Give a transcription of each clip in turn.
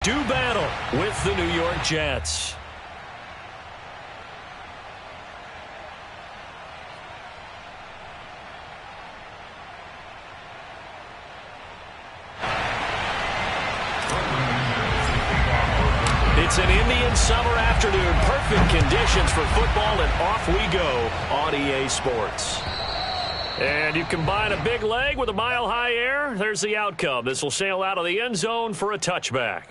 Do battle with the New York Jets. It's an Indian summer afternoon. Perfect conditions for football, and off we go on EA Sports. And you combine a big leg with a mile-high air, there's the outcome. This will sail out of the end zone for a touchback.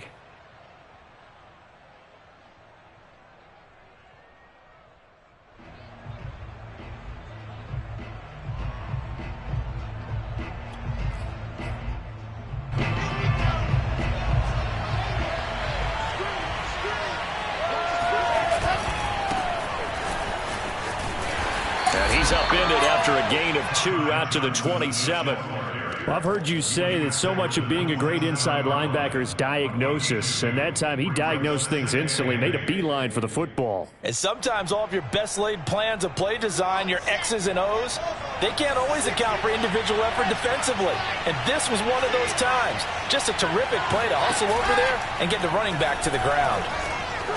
He's upended after a gain of 2 out to the 27. Well, I've heard you say that so much of being a great inside linebacker is diagnosis, and that time he diagnosed things instantly, made a beeline for the football. And sometimes all of your best laid plans of play design, your X's and O's, they can't always account for individual effort defensively. And this was one of those times. Just a terrific play to hustle over there and get the running back to the ground.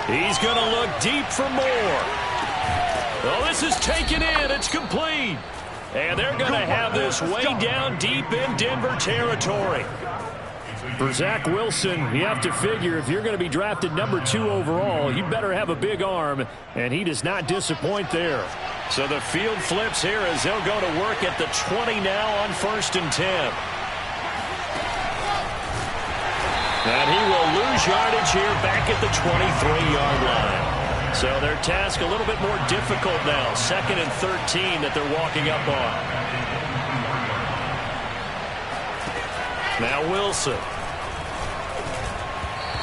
He's going to look deep for more. Well, this is taken in. It's complete. And they're going to have this way down deep in Denver territory. For Zach Wilson, you have to figure if you're going to be drafted number 2 overall, you better have a big arm, and he does not disappoint there. So the field flips here as they'll go to work at the 20 now on 1st and 10. And he will lose yardage here back at the 23-yard line. So their task a little bit more difficult now. 2nd and 13 that they're walking up on. Now Wilson.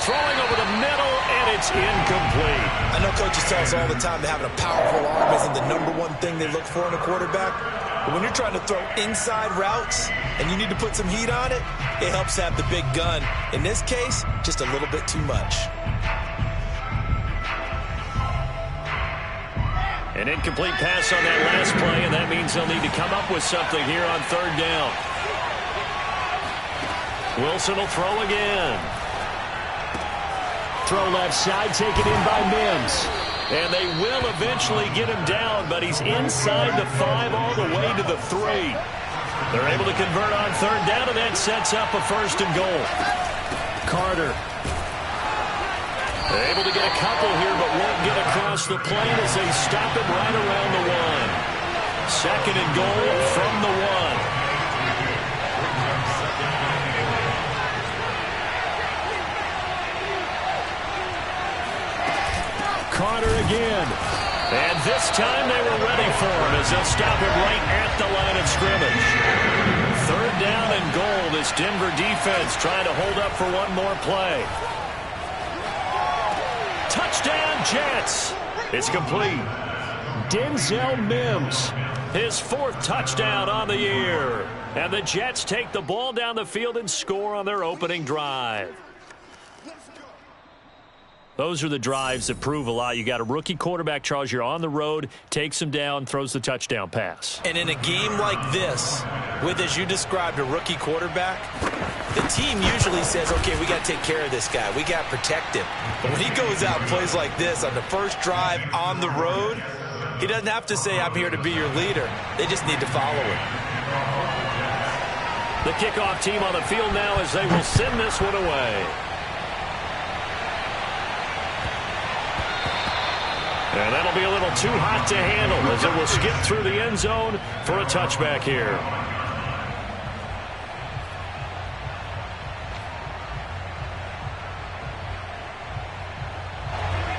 Throwing over the middle, and it's incomplete. I know coaches tell us all the time that having a powerful arm isn't the #1 thing they look for in a quarterback. But when you're trying to throw inside routes and you need to put some heat on it, it helps have the big gun. In this case, just a little bit too much. An incomplete pass on that last play, and that means they'll need to come up with something here on 3rd down. Wilson will throw again. Throw left side, taken in by Mims. And they will eventually get him down, but he's inside the 5 all the way to the 3. They're able to convert on 3rd down, and that sets up a 1st and goal. Carter. They're able to get a couple here, but won't get across the plane as they stop it right around the 1. 2nd and goal from the 1. Carter again. And this time they were ready for him as they'll stop him right at the line of scrimmage. 3rd down and goal. This Denver defense trying to hold up for one more play. Touchdown, Jets. It's complete. Denzel Mims. His 4th touchdown on the year. And the Jets take the ball down the field and score on their opening drive. Those are the drives that prove a lot. You got a rookie quarterback, Charles. You're on the road, takes him down, throws the touchdown pass. And in a game like this, with, as you described, a rookie quarterback, the team usually says, okay, we got to take care of this guy. We got to protect him. But when he goes out and plays like this on the first drive on the road, he doesn't have to say, I'm here to be your leader. They just need to follow him. The kickoff team on the field now as they will send this one away. And that'll be a little too hot to handle as it will skip through the end zone for a touchback here.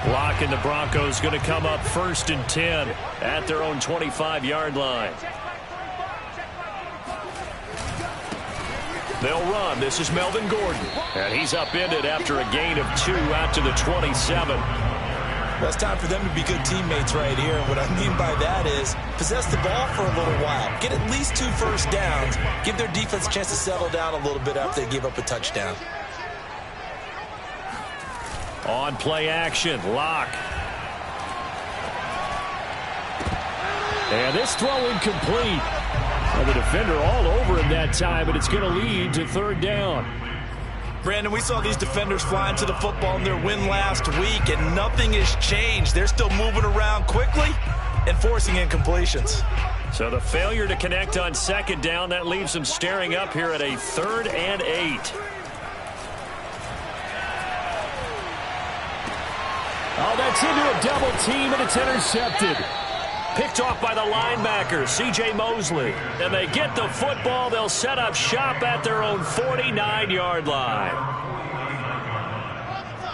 Block and the Broncos going to come up 1st and 10 at their own 25-yard line. They'll run. This is Melvin Gordon. And he's upended after a gain of 2 out to the 27. Well, it's time for them to be good teammates right here. And what I mean by that is possess the ball for a little while. Get at least 2 first downs. Give their defense a chance to settle down a little bit after they give up a touchdown. On play action, Locke. And this throw incomplete. Well, the defender all over him that time, but it's going to lead to 3rd down. Brandon, we saw these defenders flying to the football in their win last week, and nothing has changed. They're still moving around quickly and forcing incompletions. So the failure to connect on second down, that leaves them staring up here at a 3rd and 8. Oh, that's into a double team, and it's intercepted. Picked off by the linebacker, C.J. Mosley. And they get the football. They'll set up shop at their own 49-yard line.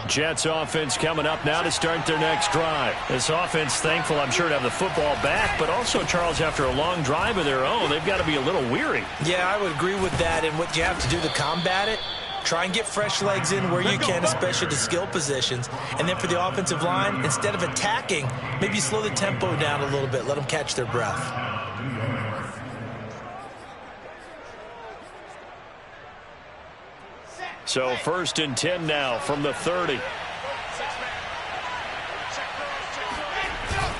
Jets offense coming up now to start their next drive. This offense thankful, I'm sure, to have the football back, but also, Charles, after a long drive of their own, they've got to be a little weary. Yeah, I would agree with that, and what you have to do to combat it, try and get fresh legs in where you can, especially the skill positions. And then for the offensive line, instead of attacking, maybe slow the tempo down a little bit. Let them catch their breath. So 1st and 10 now from the 30.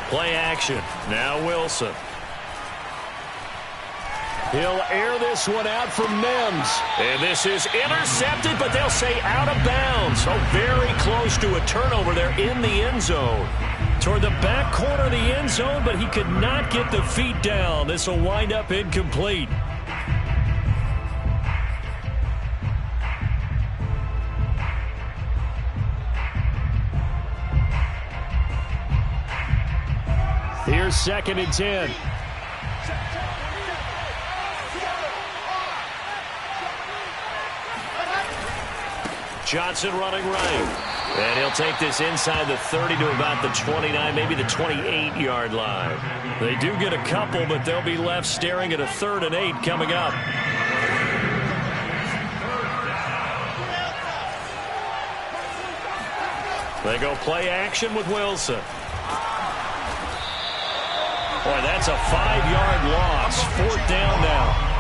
Play action. Now Wilson. He'll air this one out for Mims. And this is intercepted, but they'll say out of bounds. So very close to a turnover there in the end zone. Toward the back corner of the end zone, but he could not get the feet down. This will wind up incomplete. Here's 2nd and 10. Johnson running right. And he'll take this inside the 30 to about the 29, maybe the 28-yard line. They do get a couple, but they'll be left staring at a 3rd and 8 coming up. They go play action with Wilson. Boy, that's a 5-yard loss. 4th down now.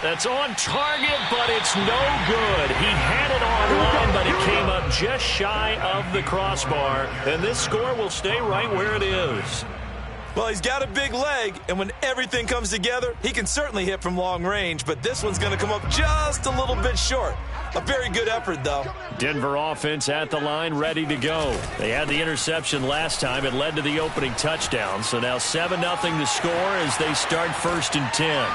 That's on target, but it's no good. He had it on line, but it came up just shy of the crossbar. And this score will stay right where it is. Well, he's got a big leg, and when everything comes together, he can certainly hit from long range, but this one's going to come up just a little bit short. A very good effort, though. Denver offense at the line, ready to go. They had the interception last time. It led to the opening touchdown. So now 7-0 the score as they start 1st and 10.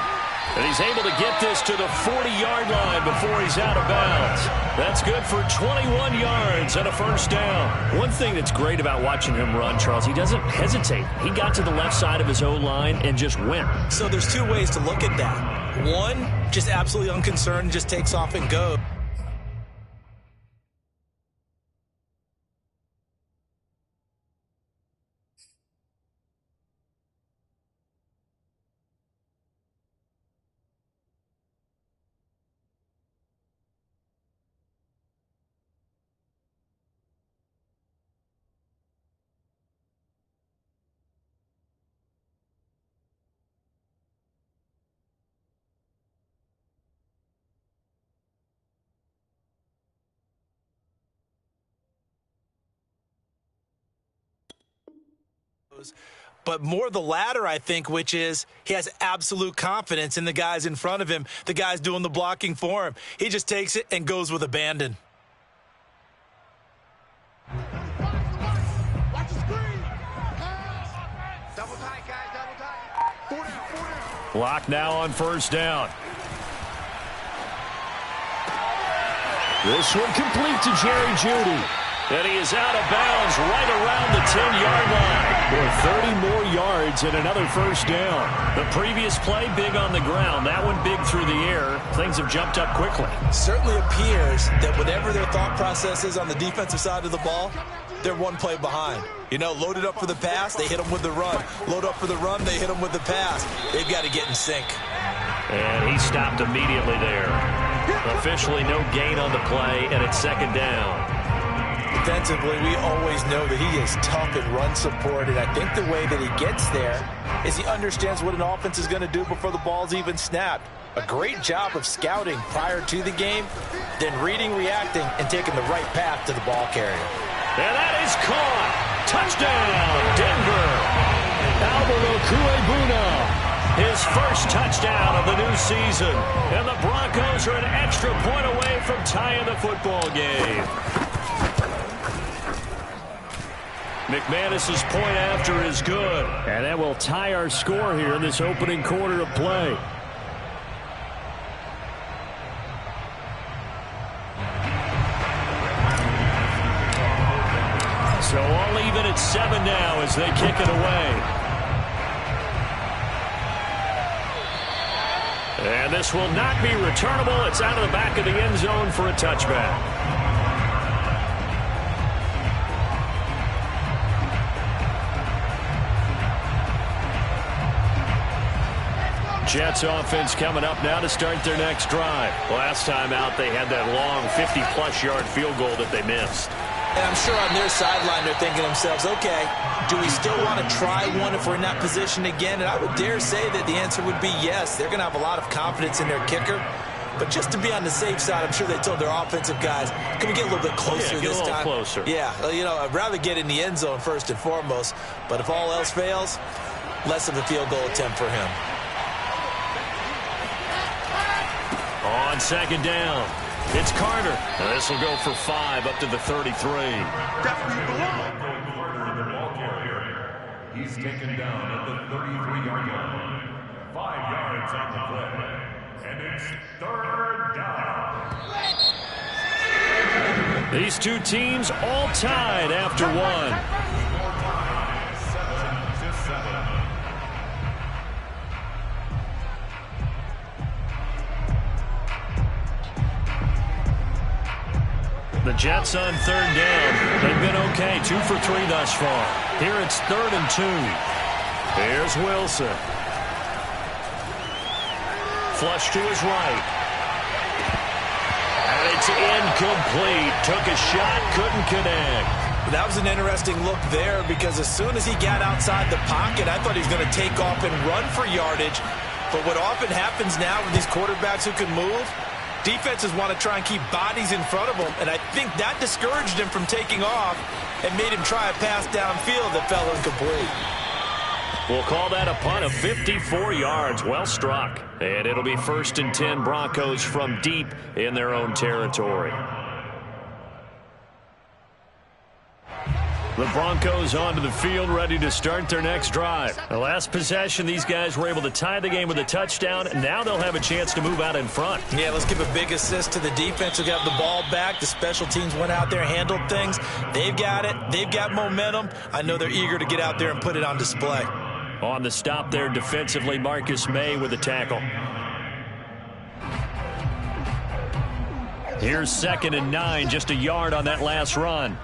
And he's able to get this to the 40-yard line before he's out of bounds. That's good for 21 yards and a 1st down. One thing that's great about watching him run, Charles, he doesn't hesitate. He got to the left side of his O-line and just went. So there's 2 ways to look at that. One, just absolutely unconcerned, just takes off and goes. But more the latter, I think, which is he has absolute confidence in the guys in front of him, the guys doing the blocking for him. He just takes it and goes with abandon. Watch the screen. Double tight, guys, double tight. 4 down. Block now on 1st down. This one complete to Jerry Jeudy. And he is out of bounds right around the 10-yard line. For 30 more yards and another 1st down. The previous play, big on the ground. That one big through the air. Things have jumped up quickly. Certainly appears that whatever their thought process is on the defensive side of the ball, they're 1 play behind. You know, loaded up for the pass, they hit them with the run. Load up for the run, they hit them with the pass. They've got to get in sync. And he stopped immediately there. Officially no gain on the play, and it's 2nd down. Defensively, we always know that he is tough in run support, and I think the way that he gets there is he understands what an offense is going to do before the ball's even snapped. A great job of scouting prior to the game, then reading, reacting, and taking the right path to the ball carrier. And that is caught. Touchdown, Denver. Alvaro Cuebuna, his first touchdown of the new season. And the Broncos are an extra point away from tying the football game. McManus's point after is good. And that will tie our score here in this opening quarter of play. So all even at 7 now as they kick it away. And this will not be returnable. It's out of the back of the end zone for a touchback. Jets offense coming up now to start their next drive. Last time out, they had that long 50-plus yard field goal that they missed. And I'm sure on their sideline they're thinking to themselves, okay, do we still want to try one if we're in that position again? And I would dare say that the answer would be yes. They're going to have a lot of confidence in their kicker. But just to be on the safe side, I'm sure they told their offensive guys, can we get a little bit closer this time? Closer. Yeah, you know, I'd rather get in the end zone first and foremost. But if all else fails, less of a field goal attempt for him. On second down, it's Carter. This will go for 5 up to the 33. Definitely belong. He's taken down at the 33-yard line. 5 yards on the play. And it's 3rd down. These two teams all tied after 1. 7-7. The Jets on 3rd down. They've been okay, 2 for 3 thus far. Here it's 3rd and 2. Here's Wilson. Flush to his right. And it's incomplete. Took a shot, couldn't connect. That was an interesting look there because as soon as he got outside the pocket, I thought he was going to take off and run for yardage. But what often happens now with these quarterbacks who can move, defenses want to try and keep bodies in front of them, and I think that discouraged him from taking off and made him try a pass downfield that fell incomplete. We'll call that a punt of 54 yards. Well struck. And it'll be 1st and 10 Broncos from deep in their own territory. The Broncos onto the field, ready to start their next drive. The last possession, these guys were able to tie the game with a touchdown. Now they'll have a chance to move out in front. Yeah, let's give a big assist to the defense who got the ball back. The special teams went out there, handled things. They've got it. They've got momentum. I know they're eager to get out there and put it on display. On the stop there defensively, Marcus May with the tackle. Here's 2nd and 9, just a yard on that last run.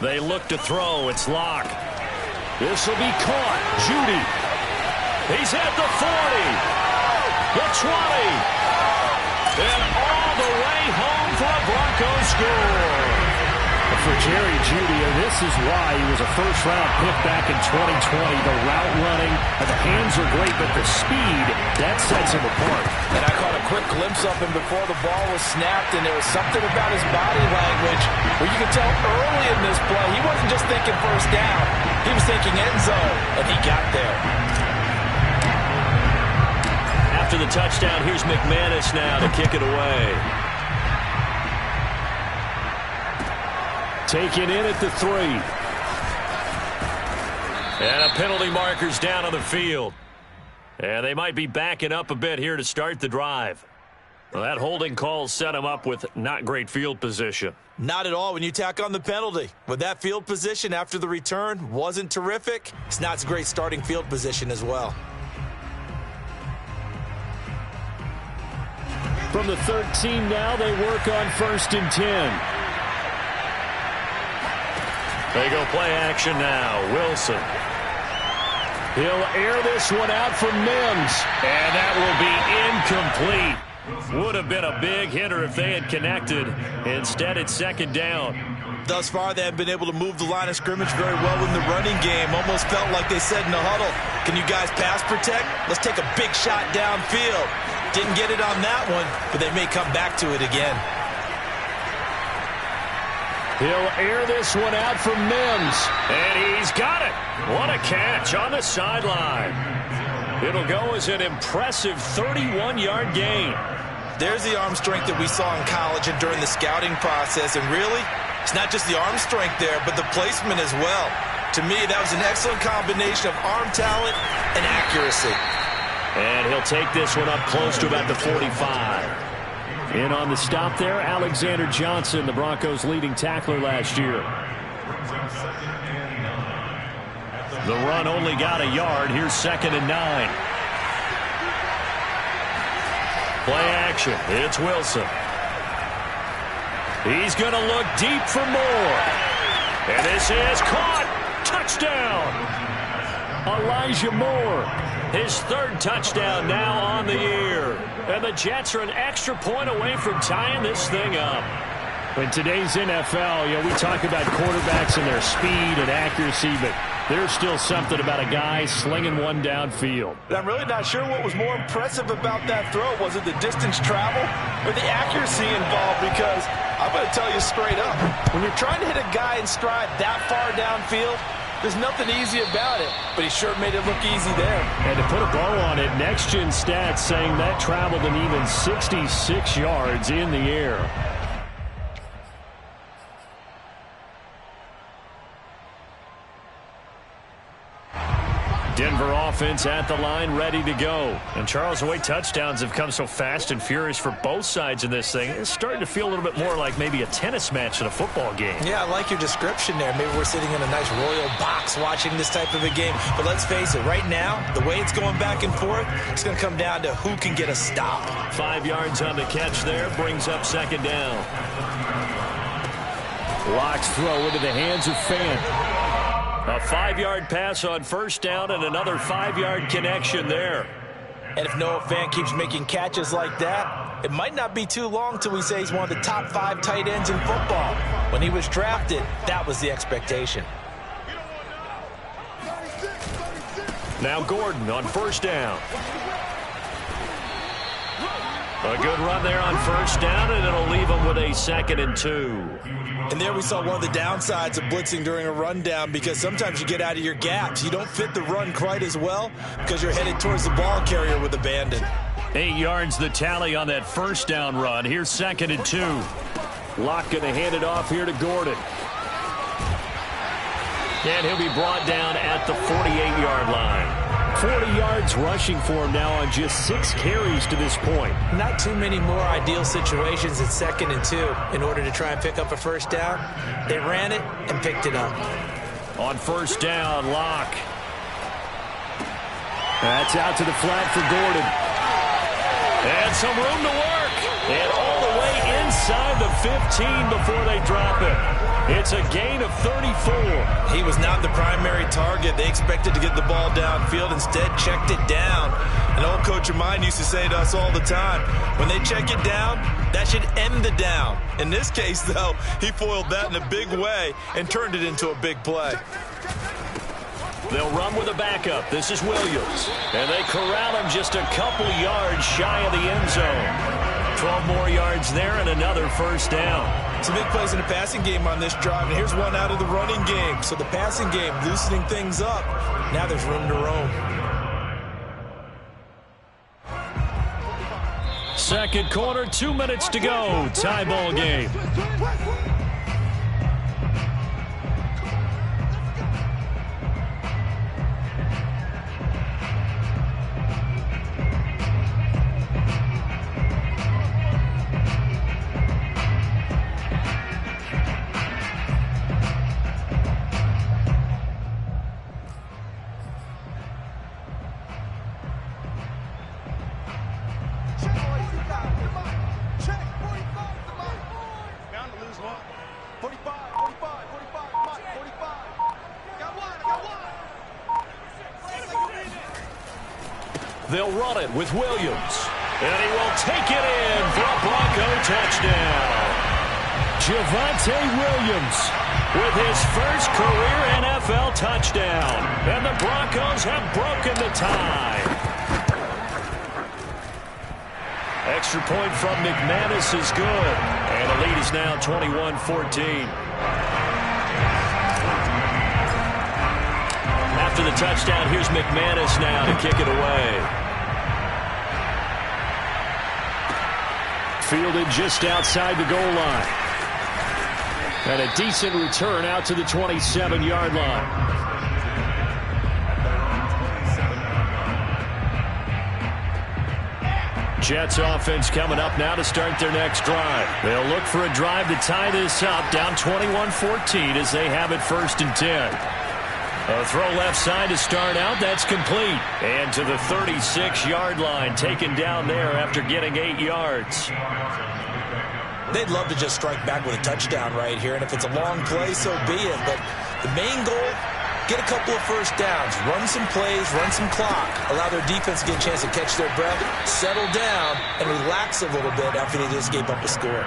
They look to throw. It's Locke. This will be caught. Judy. He's at the 40. The 20. And all the way home for a Broncos score. For Jerry Jeudy, this is why he was a first-round pick back in 2020. The route running, the hands are great, but the speed, that sets him apart. And I caught a quick glimpse of him before the ball was snapped, and there was something about his body language where you could tell early in this play he wasn't just thinking first down. He was thinking end zone, and he got there. After the touchdown, here's McManus now to kick it away. Taken in at the 3. And a penalty marker's down on the field. And they might be backing up a bit here to start the drive. Well, that holding call set him up with not great field position. Not at all when you tack on the penalty. With that field position after the return wasn't terrific. It's not a great starting field position as well. From the 13 now, they work on 1st and 10. They go play action now. Wilson. He'll air this one out for Mims. And that will be incomplete. Would have been a big hitter if they had connected. Instead, it's 2nd down. Thus far, they haven't been able to move the line of scrimmage very well in the running game. Almost felt like they said in the huddle, can you guys pass protect? Let's take a big shot downfield. Didn't get it on that one, but they may come back to it again. He'll air this one out for Mims. And he's got it. What a catch on the sideline. It'll go as an impressive 31-yard gain. There's the arm strength that we saw in college and during the scouting process. And really, it's not just the arm strength there, but the placement as well. To me, that was an excellent combination of arm talent and accuracy. And he'll take this one up close to about the 45. In on the stop there, Alexander Johnson, the Broncos' leading tackler last year. The run only got a yard. Here's 2nd and 9. Play action. It's Wilson. He's going to look deep for more. And this is caught. Touchdown. Elijah Moore. His 3rd touchdown now on the year. And the Jets are an extra point away from tying this thing up. In today's NFL, we talk about quarterbacks and their speed and accuracy, but there's still something about a guy slinging one downfield. I'm really not sure what was more impressive about that throw. Was it the distance travel or the accuracy involved? Because I'm going to tell you straight up, when you're trying to hit a guy in stride that far downfield, there's nothing easy about it, but he sure made it look easy there. And to put a bow on it, Next Gen Stats saying that traveled an even 66 yards in the air. Denver offense at the line, ready to go. And Charles, the way touchdowns have come so fast and furious for both sides in this thing, it's starting to feel a little bit more like maybe a tennis match than a football game. Yeah, I like your description there. Maybe we're sitting in a nice royal box watching this type of a game. But let's face it, right now, the way it's going back and forth, it's going to come down to who can get a stop. 5 yards on the catch there, brings up 2nd down. Locks throw into the hands of Fant. A 5-yard pass on 1st down and another 5-yard connection there. And if Noah Fant keeps making catches like that, it might not be too long till we say he's one of the top 5 tight ends in football. When he was drafted, that was the expectation. Now Gordon on 1st down. A good run there on 1st down, and it'll leave him with a 2nd and 2. And there we saw one of the downsides of blitzing during a rundown, because sometimes you get out of your gaps. You don't fit the run quite as well because you're headed towards the ball carrier with abandon. 8 yards the tally on that 1st down run. Here's 2nd and 2. Locke going to hand it off here to Gordon. And he'll be brought down at the 48-yard line. 40 yards rushing for him now on just 6 carries to this point. Not too many more ideal situations at 2nd and 2 in order to try and pick up a 1st down. They ran it and picked it up. On 1st down, Locke. That's out to the flat for Gordon. And some room to work. And all the way inside the 15 before they drop it. It's a gain of 34. He was not the primary target. They expected to get the ball downfield. Instead, checked it down. An old coach of mine used to say to us all the time, when they check it down, that should end the down. In this case, though, he foiled that in a big way and turned it into a big play. They'll run with a backup. This is Williams. And they corral him just a couple yards shy of the end zone. 12 more yards there and another 1st down. Some big plays in the passing game on this drive, and here's one out of the running game. So the passing game loosening things up. Now there's room to roam. 2nd quarter, 2 minutes to go. Tie ball game. They'll run it with Williams. And he will take it in for a Bronco touchdown. Javonte Williams with his first career NFL touchdown. And the Broncos have broken the tie. Extra point from McManus is good. And the lead is now 21-14. After the touchdown, here's McManus now to kick it away. Fielded just outside the goal line. And a decent return out to the 27-yard line. Jets offense coming up now to start their next drive. They'll look for a drive to tie this up, down 21-14 as they have it 1st and 10. A throw left side to start out. That's complete. And to the 36-yard line, taken down there after getting 8 yards. They'd love to just strike back with a touchdown right here, and if it's a long play, so be it. But the main goal, get a couple of first downs, run some plays, run some clock, allow their defense to get a chance to catch their breath, settle down, and relax a little bit after they just gave up a score.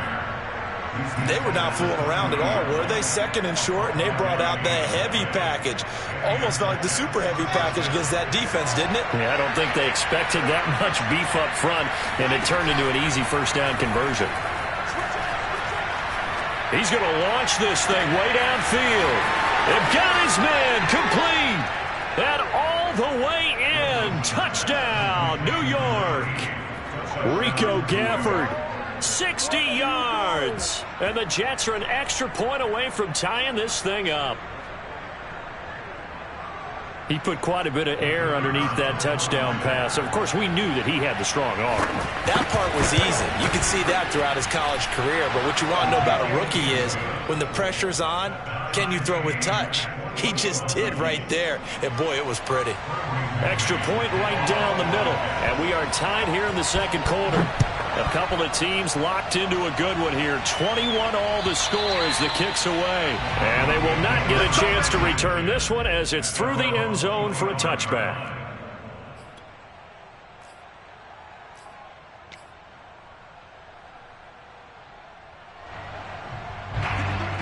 They were not fooling around at all, were they? 2nd and short, and they brought out the heavy package. Almost felt like the super heavy package against that defense, didn't it? Yeah, I don't think they expected that much beef up front, and it turned into an easy first down conversion. He's going to launch this thing way downfield. They've got his man complete. And all the way in. Touchdown, New York. Rico Gafford, 60 yards. And the Jets are an extra point away from tying this thing up. He put quite a bit of air underneath that touchdown pass. Of course, we knew that he had the strong arm. That part was easy. You can see that throughout his college career. But what you want to know about a rookie is when the pressure's on, can you throw with touch? He just did right there. And, boy, it was pretty. Extra point right down the middle. And we are tied here in the 2nd quarter. A couple of teams locked into a good one here. 21-all the score as the kick's away. And they will not get a chance to return this one as it's through the end zone for a touchback.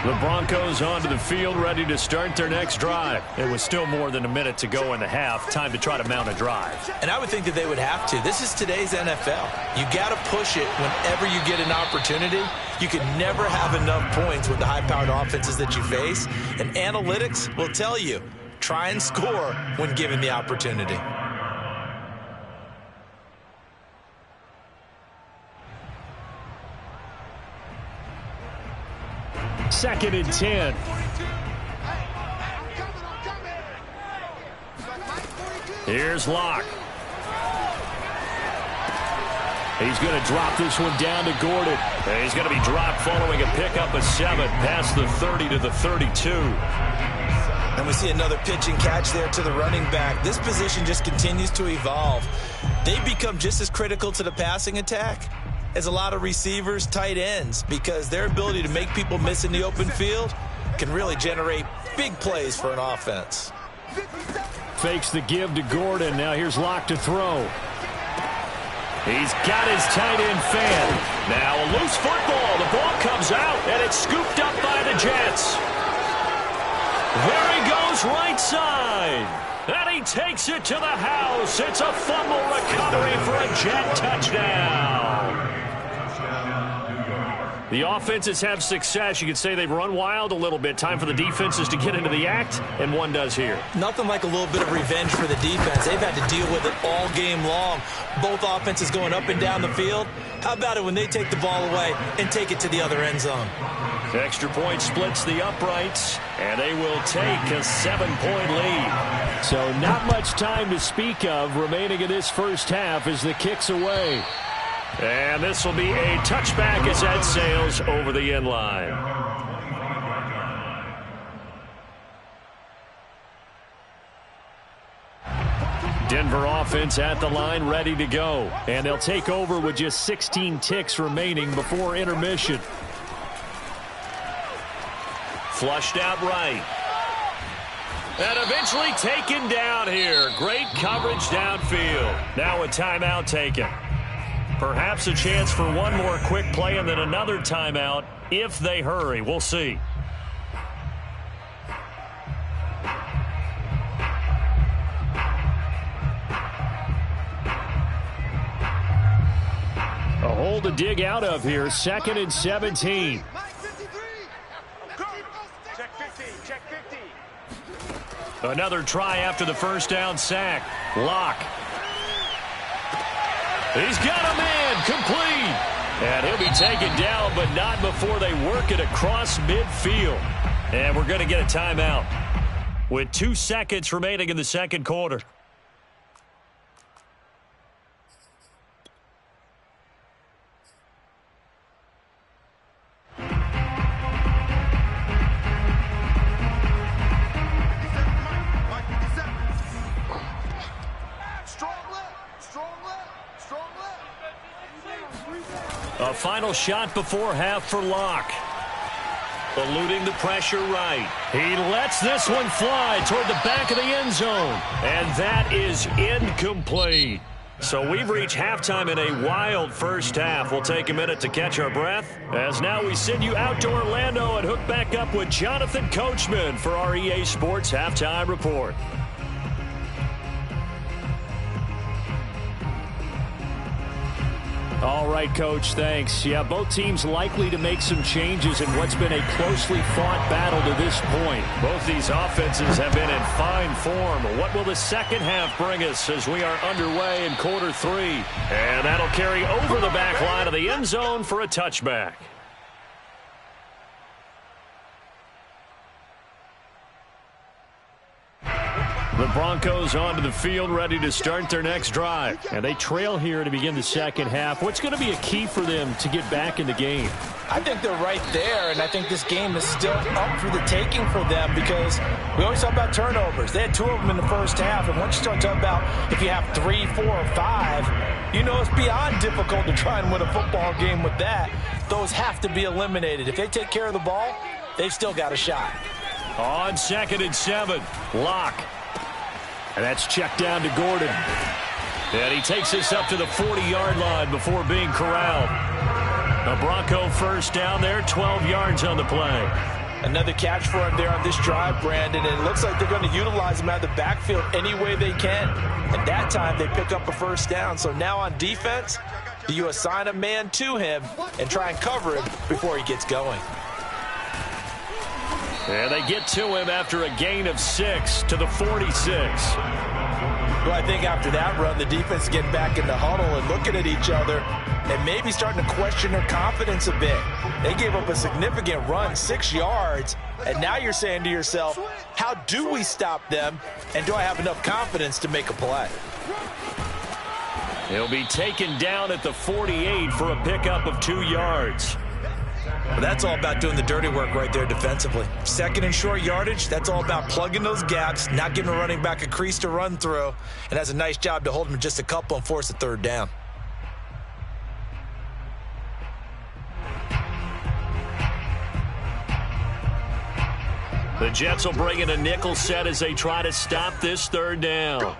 The Broncos onto the field, ready to start their next drive. It was still more than a minute to go in the half. Time to try to mount a drive. And I would think that they would have to. This is today's NFL. You got to push it whenever you get an opportunity. You can never have enough points with the high-powered offenses that you face. And analytics will tell you, try and score when given the opportunity. Second and 10. Here's Locke. He's going to drop this one down to Gordon. And he's going to be dropped following a pickup of 7 past the 30 to the 32. And we see another pitch and catch there to the running back. This position just continues to evolve. They become just as critical to the passing attack as a lot of receivers, tight ends, because their ability to make people miss in the open field can really generate big plays for an offense. Fakes the give to Gordon. Now here's Locke to throw. He's got his tight end fan. Now a loose football. The ball comes out, and it's scooped up by the Jets. There he goes right side. And he takes it to the house. It's a fumble recovery for a Jet touchdown. The offenses have success. You could say they've run wild a little bit. Time for the defenses to get into the act, and one does here. Nothing like a little bit of revenge for the defense. They've had to deal with it all game long. Both offenses going up and down the field. How about it when they take the ball away and take it to the other end zone? Extra point splits the uprights, and they will take a 7-point lead. So not much time to speak of remaining in this first half as the kick's away. And this will be a touchback as that sails over the end line. Denver offense at the line, ready to go. And they'll take over with just 16 ticks remaining before intermission. Flushed out right. And eventually taken down here. Great coverage downfield. Now a timeout taken. Perhaps a chance for one more quick play and then another timeout if they hurry. We'll see. A hole to dig out of here. 2nd and 17. Check 50. Check 50. Another try after the first down sack. Locke. He's got a man complete. And he'll be taken down, but not before they work it across midfield. And we're going to get a timeout with 2 seconds remaining in the second quarter. A final shot before half for Locke. Eluding the pressure right. He lets this one fly toward the back of the end zone. And that is incomplete. So we've reached halftime in a wild first half. We'll take a minute to catch our breath, as now we send you out to Orlando and hook back up with Jonathan Coachman for our EA Sports Halftime Report. All right, Coach, thanks. Yeah, both teams likely to make some changes in what's been a closely fought battle to this point. Both these offenses have been in fine form. What will the second half bring us as we are underway in quarter 3? And that'll carry over the back line of the end zone for a touchback. The Broncos onto the field, ready to start their next drive. And they trail here to begin the second half. What's going to be a key for them to get back in the game? I think they're right there, and I think this game is still up for the taking for them because we always talk about turnovers. They had 2 of them in the first half, and once you start talking about if you have 3, 4, or 5, you know it's beyond difficult to try and win a football game with that. Those have to be eliminated. If they take care of the ball, they've still got a shot. On 2nd and 7, Locke. And that's checked down to Gordon. And he takes this up to the 40-yard line before being corralled. A Bronco first down there, 12 yards on the play. Another catch for him there on this drive, Brandon. And it looks like they're going to utilize him out of the backfield any way they can. And that time they pick up a first down. So now on defense, do you assign a man to him and try and cover him before he gets going? And they get to him after a gain of 6 to the 46. Well, I think after that run, the defense getting back in the huddle and looking at each other and maybe starting to question their confidence a bit. They gave up a significant run, 6 yards, and now you're saying to yourself, how do we stop them, and do I have enough confidence to make a play? He'll be taken down at the 48 for a pickup of 2 yards. Well, that's all about doing the dirty work right there defensively. 2nd and short yardage, that's all about plugging those gaps, not giving a running back a crease to run through, and has a nice job to hold him just a couple and force a 3rd down. The Jets will bring in a nickel set as they try to stop this 3rd down.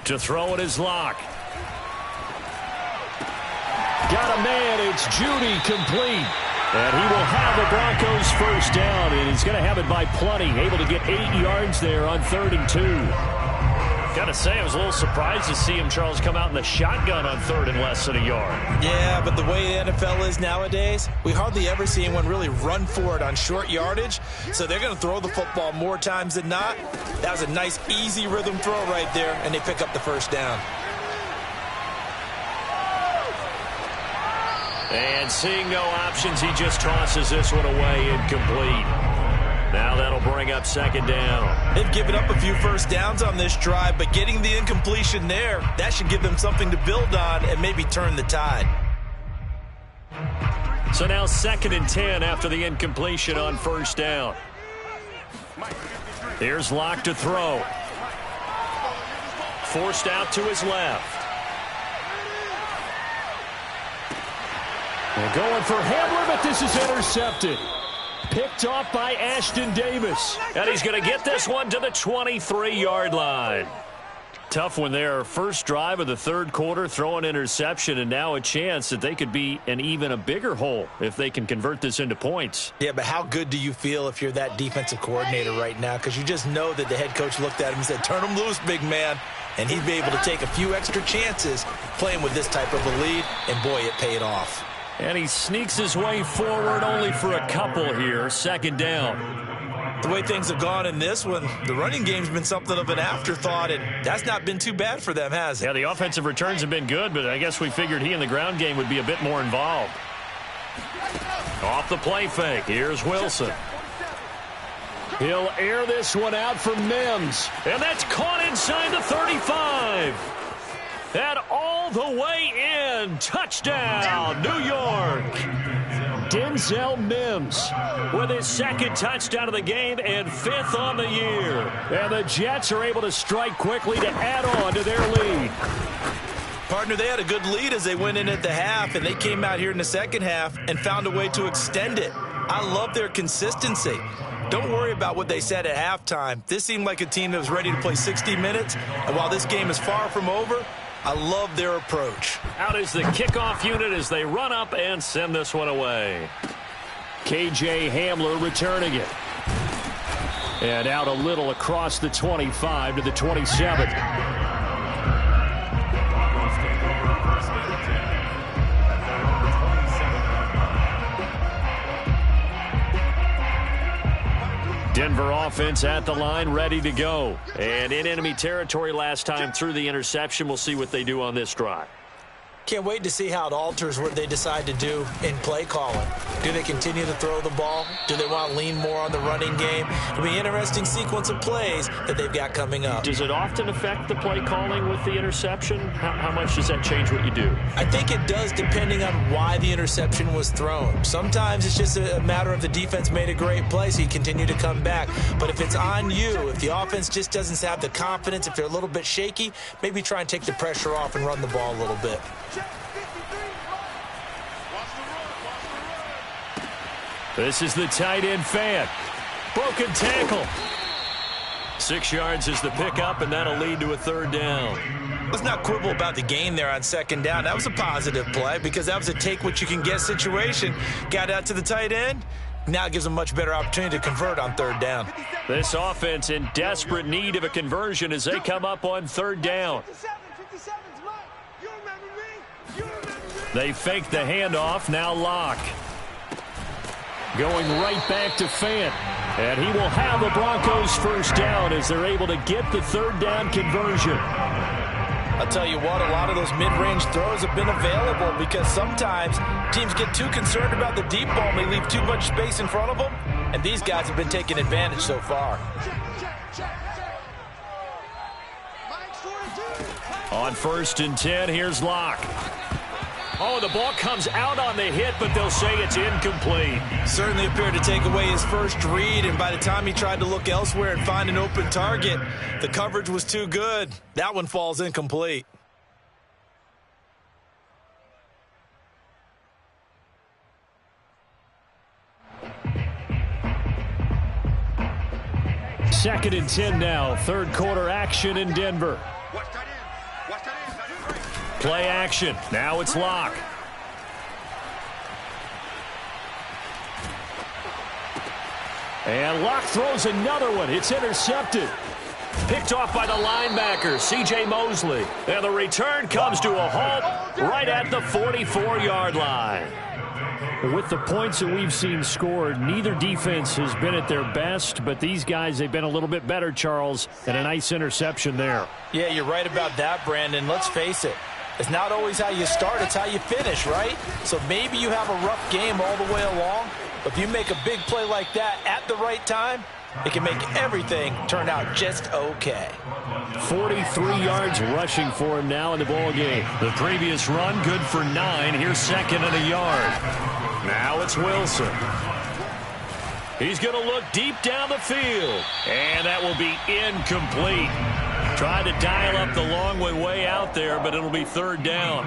To throw it is Locke. Got a man. It's Judy complete. And he will have the Broncos first down. And he's going to have it by plenty. Able to get 8 yards there on 3rd and 2. Got to say, I was a little surprised to see him, Charles, come out in the shotgun on 3rd and less than a yard. Yeah, but the way the NFL is nowadays, we hardly ever see anyone really run for it on short yardage. So they're going to throw the football more times than not. That was a nice, easy rhythm throw right there, and they pick up the first down. And seeing no options, he just tosses this one away, incomplete. Now that'll bring up 2nd down. They've given up a few first downs on this drive, but getting the incompletion there, that should give them something to build on and maybe turn the tide. So now 2nd and 10 after the incompletion on first down. Here's Locke to throw. Forced out to his left. They're going for Hamler, but this is intercepted. Picked off by Ashton Davis. And he's going to get this one to the 23-yard line. Tough one there. First drive of the third quarter, throw an interception, and now a chance that they could be in even a bigger hole if they can convert this into points. Yeah, but how good do you feel if you're that defensive coordinator right now? Because you just know that the head coach looked at him and said, turn him loose, big man. And he'd be able to take a few extra chances playing with this type of a lead, and boy, it paid off. And he sneaks his way forward only for a couple here. Second down. The way things have gone in this one, the running game's been something of an afterthought, and that's not been too bad for them, has it? Yeah, the offensive returns have been good, but I guess we figured he in the ground game would be a bit more involved. Off the play fake, here's Wilson. He'll air this one out for Mims, and that's caught inside the 35. And all the way in, touchdown, New York. Denzel Mims with his second touchdown of the game and fifth on the year. And the Jets are able to strike quickly to add on to their lead. Partner, they had a good lead as they went in at the half, and they came out here in the second half and found a way to extend it. I love their consistency. Don't worry about what they said at halftime. This seemed like a team that was ready to play 60 minutes, and while this game is far from over, I love their approach. Out is the kickoff unit as they run up and send this one away. K.J. Hamler returning it. And out a little across the 25 to the 27. Denver offense at the line, ready to go. And in enemy territory last time through the interception. We'll see what they do on this drive. Can't wait to see how it alters what they decide to do in play calling. Do they continue to throw the ball? Do they want to lean more on the running game? It'll be an interesting sequence of plays that they've got coming up. Does it often affect the play calling with the interception? How much does that change what you do? I think it does, depending on why the interception was thrown. Sometimes it's just a matter of the defense made a great play, so you continue to come back. But if it's on you, if the offense just doesn't have the confidence, if they're a little bit shaky, maybe try and take the pressure off and run the ball a little bit. This is the tight end Fant. Broken tackle. 6 yards is the pickup, and that'll lead to a third down. Let's not quibble about the gain there on second down. That was a positive play because that was a take-what-you-can-get situation. Got out to the tight end. Now it gives them a much better opportunity to convert on third down. This offense in desperate need of a conversion as they come up on third down. They fake the handoff, now Locke. Going right back to Fant. And he will have the Broncos first down as they're able to get the third down conversion. I'll tell you what, a lot of those mid-range throws have been available because sometimes teams get too concerned about the deep ball and they leave too much space in front of them. And these guys have been taking advantage so far. On 1st and 10, here's Locke. Oh, the ball comes out on the hit, but they'll say it's incomplete. Certainly appeared to take away his first read, and by the time he tried to look elsewhere and find an open target, the coverage was too good. That one falls incomplete. Second and 10 now. Third quarter action in Denver. Play action. Now it's Locke. And Locke throws another one. It's intercepted. Picked off by the linebacker, C.J. Mosley. And the return comes to a halt right at the 44-yard line. With the points that we've seen scored, neither defense has been at their best, but these guys, they've been a little bit better, Charles, and a nice interception there. Yeah, you're right about that, Brandon. Let's face it. It's not always how you start, it's how you finish, right? So maybe you have a rough game all the way along, but if you make a big play like that at the right time, it can make everything turn out just okay. 43 yards rushing for him now in the ball game. The previous run, good for 9. Here's second and a yard. Now it's Wilson. He's going to look deep down the field, and that will be incomplete. Tried to dial up the long way out there, but it'll be third down.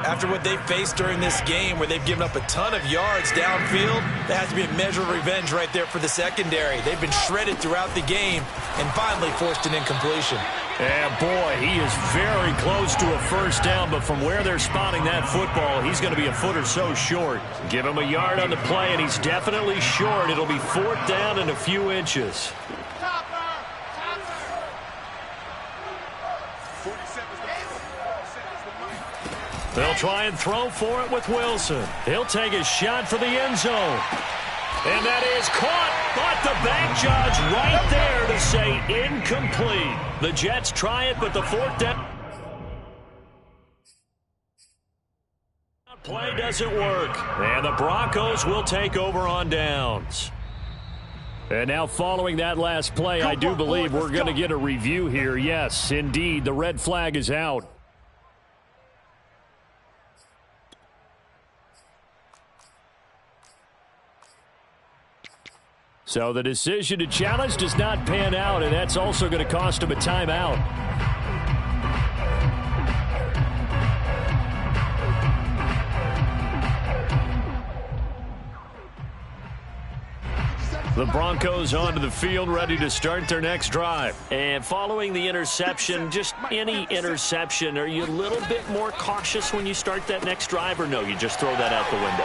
After what they faced during this game where they've given up a ton of yards downfield, that has to be a measure of revenge right there for the secondary. They've been shredded throughout the game and finally forced an incompletion. And boy, he is very close to a first down, but from where they're spotting that football, he's going to be a foot or so short. Give him a yard on the play, and he's definitely short. It'll be 4th down and a few inches. They'll try and throw for it with Wilson. He'll take a shot for the end zone. And that is caught, but the back judge right there to say incomplete. The Jets try it, but the 4th down play doesn't work. And the Broncos will take over on downs. And now following that last play, I do believe we're going to get a review here. Yes, indeed, the red flag is out. So the decision to challenge does not pan out, and that's also going to cost him a timeout. The Broncos onto the field, ready to start their next drive. And following the interception, just any interception, are you a little bit more cautious when you start that next drive, or no, you just throw that out the window?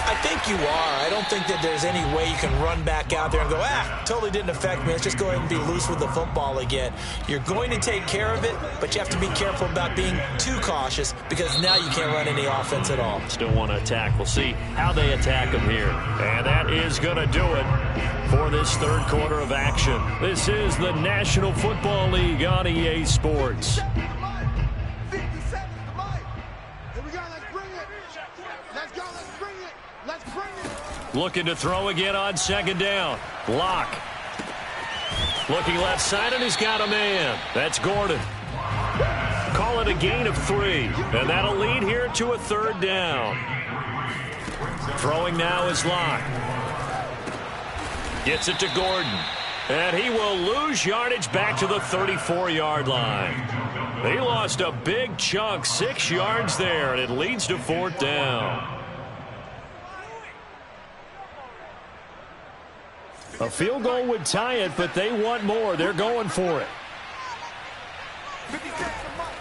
I think you are. I don't think that there's any way you can run back out there and go, totally didn't affect me. Let's just go ahead and be loose with the football again. You're going to take care of it, but you have to be careful about being too cautious because now you can't run any offense at all. Still want to attack. We'll see how they attack them here. And that is going to do it for this 3rd quarter of action. This is the National Football League on EA Sports. Looking to throw again on 2nd down. Block. Looking left side, and he's got a man. That's Gordon. Call it a gain of 3. And that'll lead here to a 3rd down. Throwing now is Locke. Gets it to Gordon. And he will lose yardage back to the 34-yard line. He lost a big chunk, 6 yards there, and it leads to 4th down. A field goal would tie it, but they want more. They're going for it.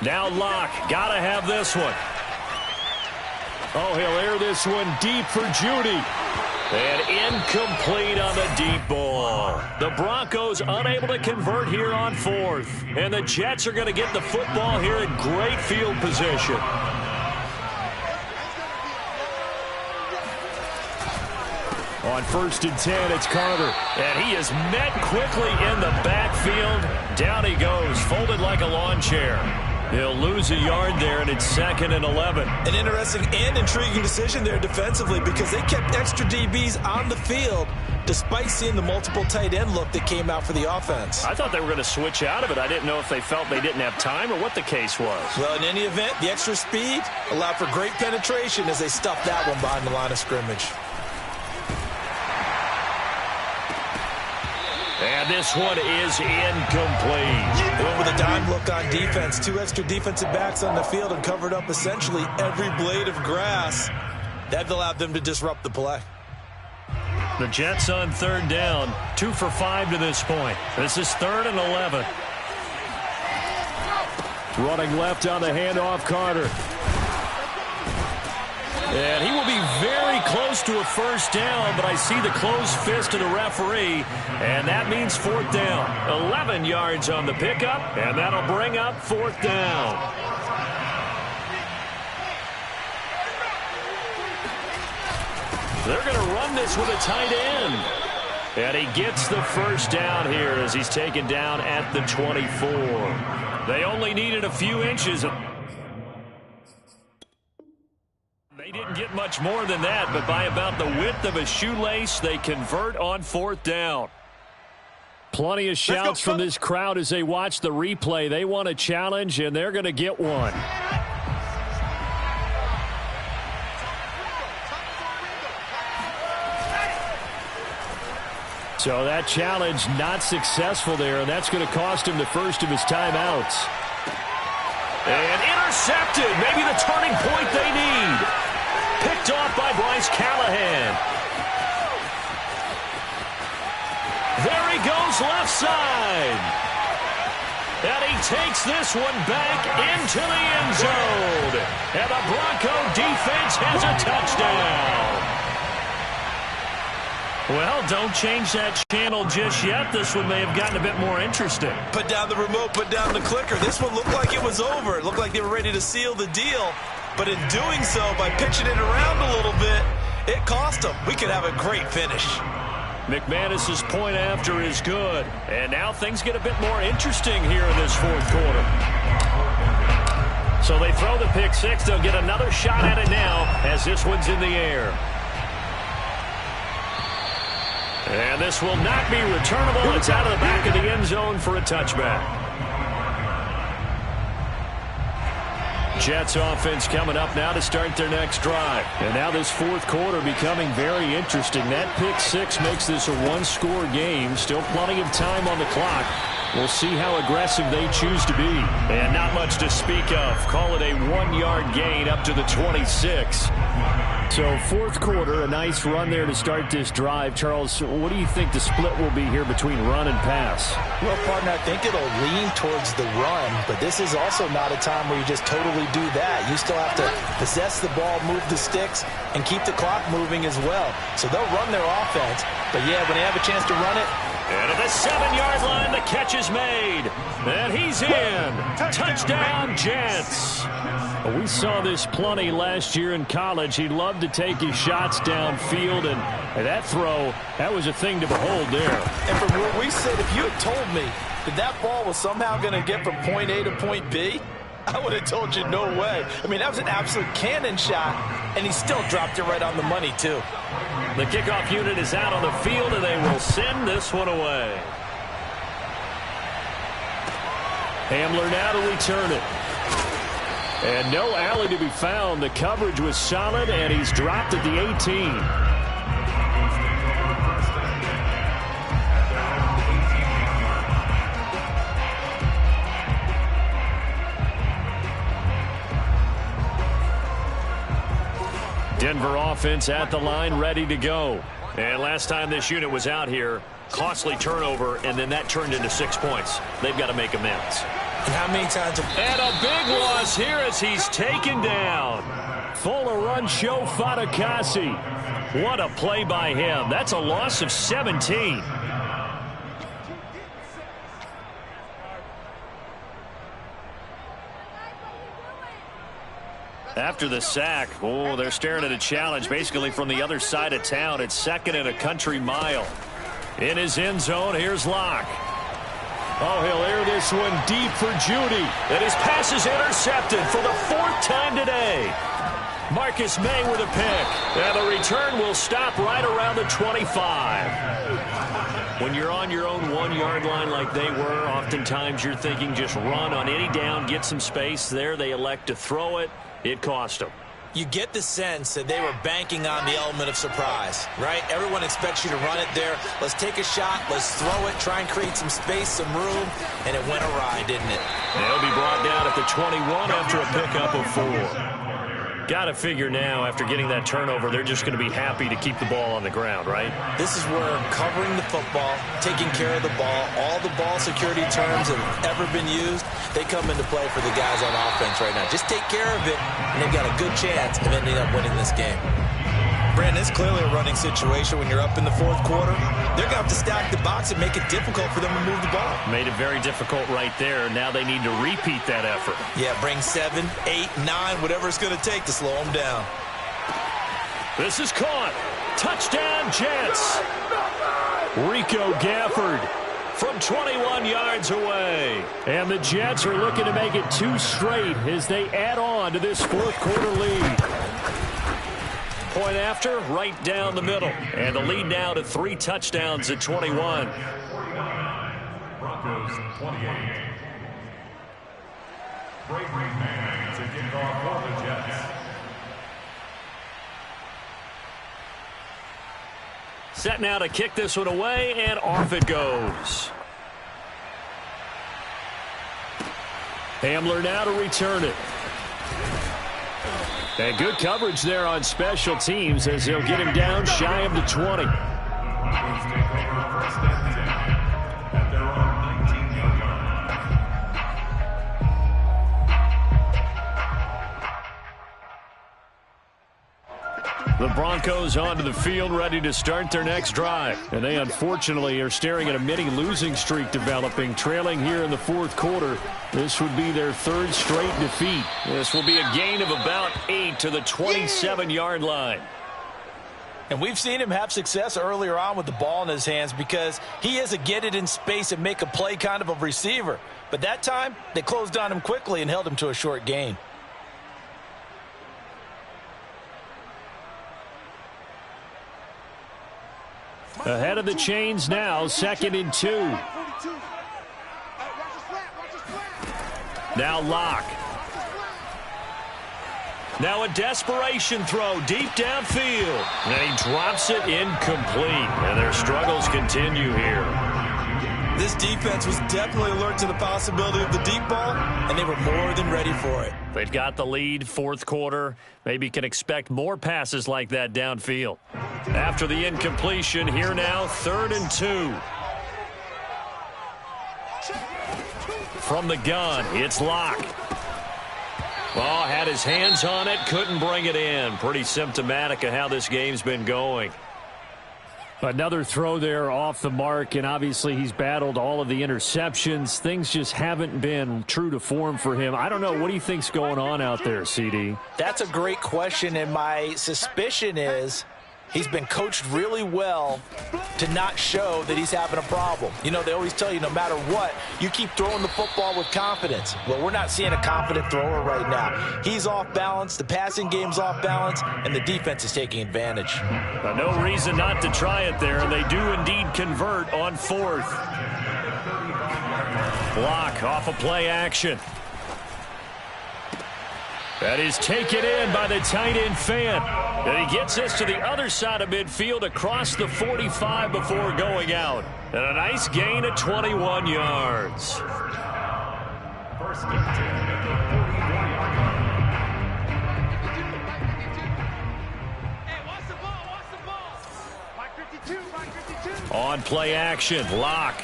Now Locke. Got to have this one. Oh, he'll air this one deep for Judy. And incomplete on the deep ball. The Broncos unable to convert here on 4th. And the Jets are going to get the football here in great field position. On 1st and 10, it's Carter. And he is met quickly in the backfield. Down he goes, folded like a lawn chair. He'll lose a yard there, and it's 2nd and 11. An interesting and intriguing decision there defensively because they kept extra DBs on the field despite seeing the multiple tight end look that came out for the offense. I thought they were going to switch out of it. I didn't know if they felt they didn't have time or what the case was. Well, in any event, the extra speed allowed for great penetration as they stuffed that one behind the line of scrimmage. And this one is incomplete. They went with a dime look on defense. 2 extra defensive backs on the field and covered up essentially every blade of grass. That allowed them to disrupt the play. The Jets on 3rd down. 2 for 5 to this point. This is 3rd and 11. Running left on the handoff, Carter. And he will be very close to a first down, but I see the closed fist of the referee, and that means 4th down. 11 yards on the pickup, and that'll bring up 4th down. They're going to run this with a tight end. And he gets the first down here as he's taken down at the 24. They only needed a few inches. They didn't get much more than that, but by about the width of a shoelace, they convert on 4th down. Plenty of shouts from this crowd as they watch the replay. They want a challenge, and they're going to get one. So that challenge not successful there, and that's going to cost him the first of his timeouts. And intercepted. Maybe the turning point they need. Picked off by Bryce Callahan. There he goes left side. And he takes this one back into the end zone. And the Bronco defense has a touchdown. Well, don't change that channel just yet. This one may have gotten a bit more interesting. Put down the remote, put down the clicker. This one looked like it was over. It looked like they were ready to seal the deal. But in doing so, by pitching it around a little bit, it cost them. We could have a great finish. McManus's point after is good. And now things get a bit more interesting here in this fourth quarter. So they throw the pick six. They'll get another shot at it now as this one's in the air. And this will not be returnable. It's out of the back of the end zone for a touchback. Jets offense coming up now to start their next drive. And now this fourth quarter becoming very interesting. That pick six makes this a one-score game. Still plenty of time on the clock. We'll see how aggressive they choose to be. And not much to speak of. Call it a 1-yard gain up to the 26. So fourth quarter, a nice run there to start this drive. Charles, what do you think the split will be here between run and pass? Well, partner, I think it'll lean towards the run, but this is also not a time where you just totally do that. You still have to possess the ball, move the sticks, and keep the clock moving as well. So they'll run their offense, but yeah, when they have a chance to run it. And at the 7-yard line, the catch is made. And he's in. Touchdown, Jets. We saw this plenty last year in college. He loved to take his shots downfield, and that throw, that was a thing to behold there. And from where we said, if you had told me that that ball was somehow going to get from point A to point B, I would have told you no way. I mean, that was an absolute cannon shot, and he still dropped it right on the money, too. The kickoff unit is out on the field, and they will send this one away. Hamler now to return it. And no alley to be found. The coverage was solid, and he's dropped at the 18. Denver offense at the line, ready to go. And last time this unit was out here, costly turnover, and then that turned into 6 points. They've got to make amends. And how many times? And a big loss here as he's taken down. Fuller run show Fatukasi. What a play by him. That's a loss of 17. After the sack, oh, they're staring at a challenge basically from the other side of town. It's second and a country mile. In his end zone, here's Locke. Oh, he'll air this one deep for Judy. And his pass is intercepted for the 4th time today. Marcus May with a pick. And the return will stop right around the 25. When you're on your own 1-yard line like they were, oftentimes you're thinking just run on any down, get some space. There they elect to throw it. It cost them. You get the sense that they were banking on the element of surprise, right? Everyone expects you to run it there. Let's take a shot. Let's throw it. Try and create some space, some room. And it went awry, didn't it? They'll be brought down at the 21 after a pickup of 4. Got to figure now, after getting that turnover, they're just going to be happy to keep the ball on the ground, right? This is where covering the football, taking care of the ball, all the ball security terms have ever been used, they come into play for the guys on offense right now. Just take care of it, and they've got a good chance of ending up winning this game. Brandon, it's clearly a running situation when you're up in the 4th quarter. They're going to have to stack the box and make it difficult for them to move the ball. Made it very difficult right there. Now they need to repeat that effort. Yeah, bring 7, 8, 9, whatever it's going to take to slow them down. This is caught. Touchdown, Jets. Rico Gafford from 21 yards away. And the Jets are looking to make it 2 straight as they add on to this 4th quarter lead. Point after, right down the middle. And the lead now to 3 touchdowns at 21. Broncos 28. Great man to kick off for the Jets. Set now to kick this one away, and off it goes. Hamler now to return it. And good coverage there on special teams as they'll get him down shy of the 20. The Broncos onto the field ready to start their next drive. And they unfortunately are staring at a mini losing streak developing, trailing here in the fourth quarter. This would be their third straight defeat. This will be a gain of about 8 to the 27-yard line. And we've seen him have success earlier on with the ball in his hands because he is a get it in space and make a play kind of a receiver. But that time, they closed on him quickly and held him to a short gain. Ahead of the chains now, 2nd and 2. Now Locke. Now a desperation throw deep downfield. And he drops it incomplete. And their struggles continue here. This defense was definitely alert to the possibility of the deep ball, and they were more than ready for it. They've got the lead, fourth quarter. Maybe can expect more passes like that downfield. After the incompletion, here now, 3rd and 2. From the gun, it's Locke. Oh, had his hands on it, couldn't bring it in. Pretty symptomatic of how this game's been going. Another throw there off the mark, and obviously he's battled all of the interceptions. Things just haven't been true to form for him. I don't know. What do you think's going on out there, CD? That's a great question, and my suspicion is he's been coached really well to not show that he's having a problem. You know, they always tell you no matter what, you keep throwing the football with confidence. Well, we're not seeing a confident thrower right now. He's off balance, the passing game's off balance, and the defense is taking advantage. No reason not to try it there, and they do indeed convert on 4th. Block off a play action. That is taken in by the tight end Fant. And he gets this to the other side of midfield across the 45 before going out. And a nice gain of 21 yards. First and 10 at the 41-yard line. Hey, watch the ball, watch the ball. Mike 52, Mike 52. On play action, Locke.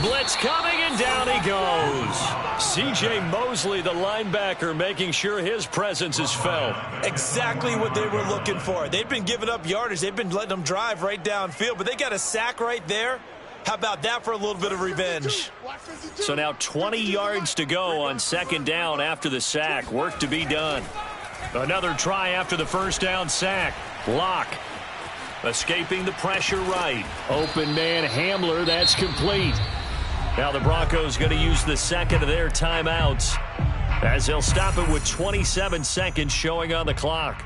Blitz coming, and down he goes. C.J. Mosley, the linebacker, making sure his presence is felt. Exactly what they were looking for. They've been giving up yardage. They've been letting them drive right downfield, but they got a sack right there. How about that for a little bit of revenge? So now 20 yards to go on 2nd down after the sack. Work to be done. Another try after the first down sack. Locke escaping the pressure right. Open man Hamler, that's complete. Now the Broncos going to use the second of their timeouts as they'll stop it with 27 seconds showing on the clock.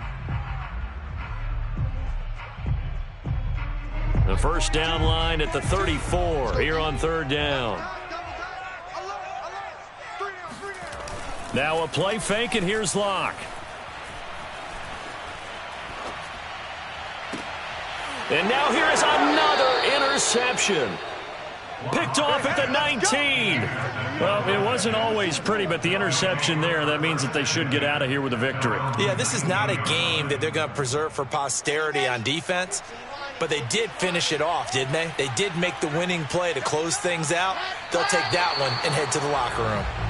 The first down line at the 34 here on 3rd down. Now a play fake, and here's Locke. And now here is another interception. Picked off at the 19. Well, it wasn't always pretty, but the interception there, that means that they should get out of here with a victory. Yeah, this is not a game that they're going to preserve for posterity on defense, but they did finish it off, didn't they? They did make the winning play to close things out. They'll take that one and head to the locker room.